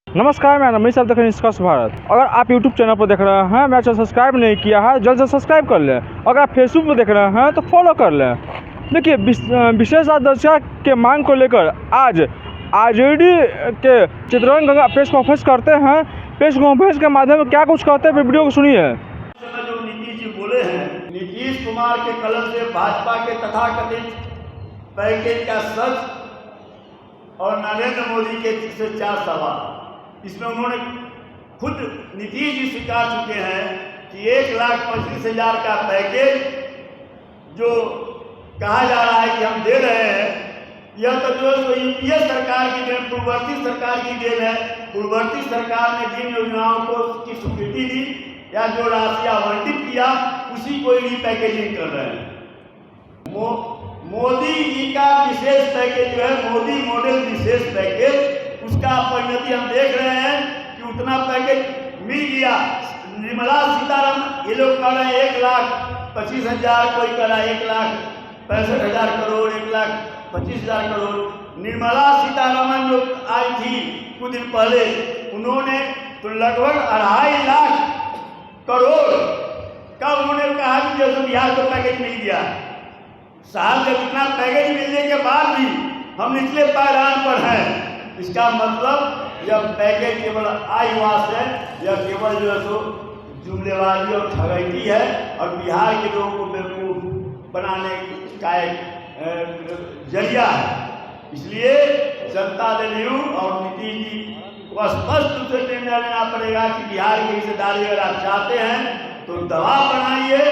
नमस्कार, मैं रमेश, आप देख रहे हैं निष्कर्ष भारत। अगर आप यूट्यूब चैनल पर देख रहे हैं, मेरा चैनल सब्सक्राइब नहीं किया है, जल्द से सब्सक्राइब कर लें। अगर आप फेसबुक पर देख रहे हैं तो फॉलो कर लें। देखिए, विशेष दर्जा के मांग को लेकर आज आरजेडी के चित्तरंजन गंगा प्रेस कॉन्फ्रेंस करते हैं। प्रेस कॉन्फ्रेंस के माध्यम में क्या कुछ कहते हैं, वीडियो को सुनिए। जो नीतीश जी बोले हैं, नीतीश कुमार के कलम से भाजपा के तथाकथित पैकेज का सच और नरेंद्र मोदी के से 4 सवाल, इसमें उन्होंने खुद नीतीश जी स्वीकार चुके हैं कि 1,25,000 का पैकेज जो कहा जा रहा है कि हम दे रहे हैं, यह तो जो यूपीए सरकार की देन, पूर्ववर्ती सरकार की देन है। पूर्ववर्ती सरकार ने जिन योजनाओं को की स्वीकृति दी या जो राशि आवंटित किया, उसी को ही पैकेजिंग कर रहे हैं। मोदी जी का विशेष पैकेज जो है, मोदी मॉडल विशेष पैकेज, उसका परिणति हम देख रहे हैं कि उतना पैकेज मिल गया। निर्मला सीतारमण ये लोग कर रहे हैं 1,25,000, कोई कर रहा है 1,65,000 करोड़, 1,25,000 करोड़। निर्मला सीतारमण जो आई थी कुछ दिन पहले, उन्होंने तो लगभग 2.5 लाख करोड़ का उन्होंने कहा कि जैसे बिहार को पैकेज मिल गया। साहब, जब इतना पैकेज मिलने के बाद भी हम निचले पायदान पर हैं, इसका मतलब यह पैकेज केवल आईवास है, यह केवल जो है सो जुमलेबाजी और ठगैती है और बिहार के लोगों को बेवकूफ बनाने का एक जरिया है। इसलिए जनता दल यू और नीतीश जी को स्पष्ट रूप से निर्णय लेना पड़ेगा कि बिहार की हिस्सेदारी अगर आप चाहते हैं तो दबाव बनाइए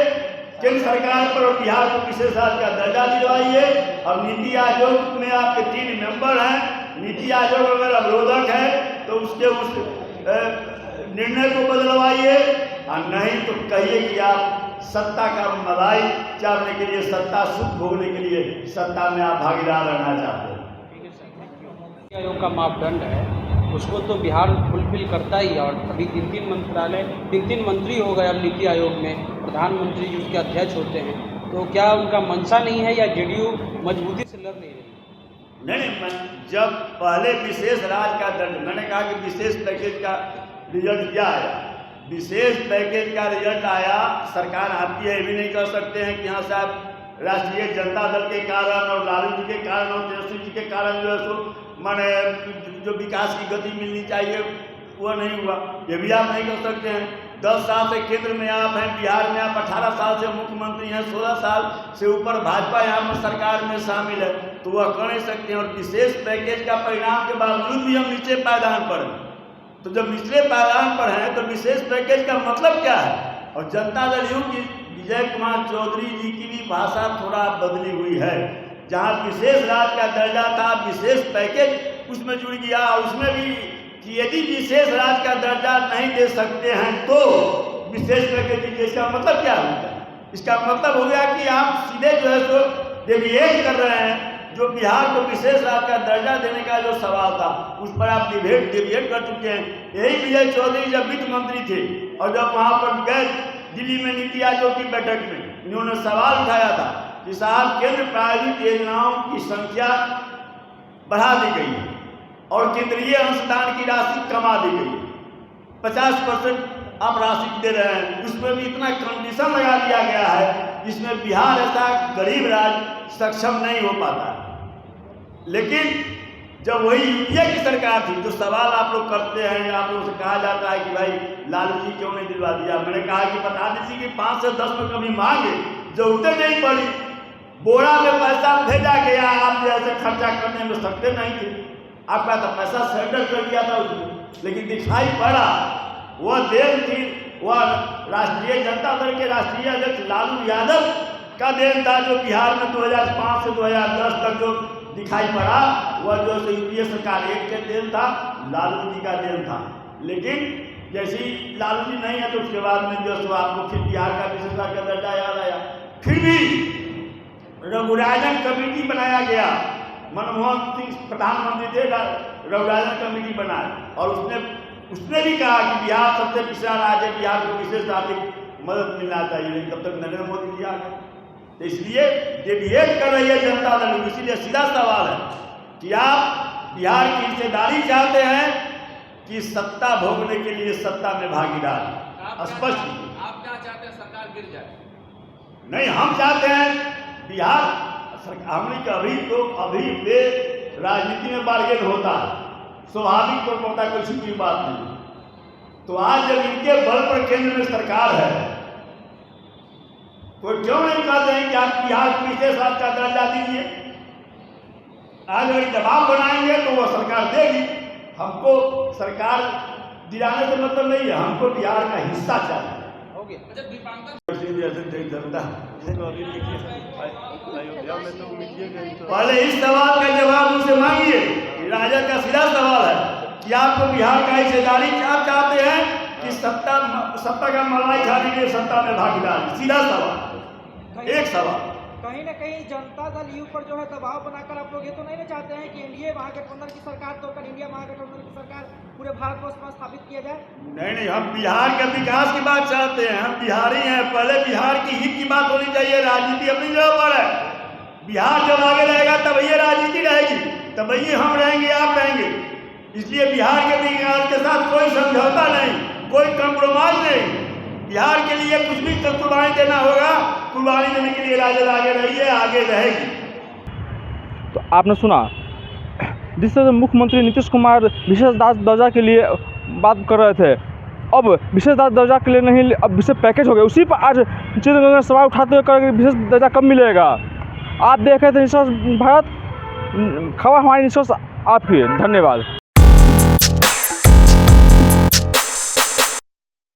केंद्र सरकार पर और बिहार को विशेष राज्य का दर्जा दिलवाइए। और नीति आयोग में आपके 3 मेंबर हैं। नीति आयोग अगर अवरोधक है तो उसके उस निर्णय को बदलवाइए, और नहीं तो कहिए कि आप सत्ता का मलाई चाटने के लिए, सत्ता सुख भोगने के लिए सत्ता में आप भागीदार रहना चाहते हैं। नीति आयोग का मापदंड है, उसको तो बिहार फुलफिल करता ही है। और अभी 3 मंत्री हो गए अब नीति आयोग में, प्रधानमंत्री जी उसके अध्यक्ष होते हैं। तो क्या उनका मंशा नहीं है या जेडीयू मजबूती से लड़ नहीं रही? नहीं, जब पहले विशेष राज्य का दंड, मैंने कहा कि विशेष पैकेज का रिजल्ट क्या आया, विशेष पैकेज का रिजल्ट आया। सरकार आपकी ये भी नहीं कर सकते हैं कि हाँ साहब राष्ट्रीय जनता दल के कारण और लालू जी के कारण और तेजस्वी जी के कारण जो है सो माने जो विकास की गति मिलनी चाहिए वो नहीं हुआ, ये भी आप नहीं कर सकते हैं। 10 साल से केंद्र में आप हैं, बिहार में आप 18 साल से मुख्यमंत्री हैं, 16 साल से ऊपर भाजपा यहाँ में सरकार में शामिल है, तो वह कर नहीं सकते हैं। और विशेष पैकेज का परिणाम के बावजूद भी हम नीचे पायदान पर हैं। तो जब निचले पायदान पर हैं तो विशेष पैकेज का मतलब क्या है? और जनता दल यू की विजय कुमार चौधरी जी की भी भाषा थोड़ा बदली हुई है। जहाँ विशेष राज्य का दर्जा था, विशेष पैकेज उसमें जुड़ गया। उसमें भी कि यदि विशेष राज्य का दर्जा नहीं दे सकते हैं तो विशेष पैकेज दीजिए। इसका मतलब क्या होगा? इसका मतलब हो गया कि आप सीधे जो है सो डेविएट कर रहे हैं। जो बिहार को विशेष राज्य का दर्जा देने का जो सवाल था, उस पर आप डेविएट कर चुके हैं। यही विजय चौधरी जब वित्त मंत्री थे और जब वहाँ पर गए दिल्ली में नीति आयोग की बैठक में, इन्होंने सवाल उठाया था कि साहब केंद्र प्रायोजित योजनाओं की संख्या बढ़ा दी गई है और केंद्रीय अंशदान की राशि कमा दी गई है, 50% आप राशि दे रहे हैं। उसमें भी इतना कंडीशन लगा दिया गया है जिसमें बिहार ऐसा गरीब राज्य सक्षम नहीं हो पाता। लेकिन जब वही यूपीए की सरकार थी, जो सवाल आप लोग करते हैं, आप लोगों से कहा जाता है कि भाई लालू जी क्यों नहीं दिलवा दिया, मैंने कहा कि बता दीजिए कि 5 से 10 में कभी मांगे, जरूरतें नहीं पड़ी, बोरा में पैसा भेजा गया, आप जैसे खर्चा करने में सकते नहीं थे। आपका तो पैसा सरेंडर कर दिया था उसमें, लेकिन दिखाई पड़ा वह देन थी, वह राष्ट्रीय जनता दल के राष्ट्रीय अध्यक्ष लालू यादव का देन था, जो बिहार में 2005 से 2010 तक जो दिखाई पड़ा वह जो यूपीए सरकार एक के देन था, लालू जी का देन था। लेकिन जैसे ही लालू जी नहीं है तो उसके बाद में जो सो आपको फिर बिहार का विशेष राज्य का दर्जा याद आया। फिर भी रघुराजन कमेटी बनाया गया, मनमोहन सिंह प्रधानमंत्री थे, रघुराजन कमेटी बनाए और उसने भी कहा कि बिहार सबसे पिछड़ा राज्य है, बिहार को विशेष आर्थिक मदद मिलना चाहिए। लेकिन तब तक नरेंद्र मोदी जी आ गए, तो इसलिए डेविएट कर रही है जनता दल। इसीलिए सीधा सवाल है कि आप बिहार की हिस्सेदारी चाहते हैं कि सत्ता भोगने के लिए सत्ता में भागीदार स्पष्ट। आप क्या चाहते हैं, सरकार गिर जाए? नहीं, हम चाहते हैं बिहार हमने अभी वे राजनीति में बार्गेन होता है, स्वाभाविक तौर पर होता है, कोई छुपी बात नहीं। तो आज जब इनके बल पर केंद्र में सरकार है तो क्यों नहीं कहते हैं कि आप बिहार को विशेष राज्य का दर्जा दीजिए। आज अगर दबाव बनाएंगे तो वह सरकार देगी। हमको सरकार दिलाने से मतलब नहीं है, हमको बिहार का हिस्सा चाहिए। पहले इस सवाल का जवाब उनसे मांगिए। राजद का सीधा सवाल है कि आपको बिहार का हिस्सेदारी आप चाहते हैं कि सत्ता का मलाई खाने के लिए सत्ता में भागीदार? सीधा सवाल, एक सवाल। कहीं ना कहीं जनता दल यू पर जो है दबाव बनाकर आप लोग ये तो नहीं ना चाहते हैं कि एनडीए महागठबंधन की सरकार तोड़कर इंडिया महागठबंधन की सरकार पूरे भारतवर्ष में स्थापित किया जाए? नहीं, हम बिहार के विकास की बात चाहते हैं। हम बिहारी हैं, पहले बिहार की हित की बात होनी चाहिए। राजनीति अपनी जगह पर है। बिहार जब आगे रहेगा तब ये राजनीति रहेगी, तब ये हम रहेंगे, आप रहेंगे। इसलिए बिहार के विकास के साथ कोई समझौता नहीं, कोई कंप्रोमाइज नहीं। बिहार के लिए कुछ भी कुर्बानी देना होगा, कुर्बानी देने के लिए राजद आगे रही है, आगे रहेगी। तो आपने सुना जिस तरह से मुख्यमंत्री नीतीश कुमार विशेष दर्जा के लिए बात कर रहे थे, अब विशेष दर्जा के लिए नहीं, अब विशेष पैकेज हो गया। उसी पर आज चित्र सवाल उठाते हुए कर विशेष दर्जा कब मिलेगा। आप देख रहे थे निष्पक्ष भारत, खबर हमारी निष्पक्ष आपकी। धन्यवाद।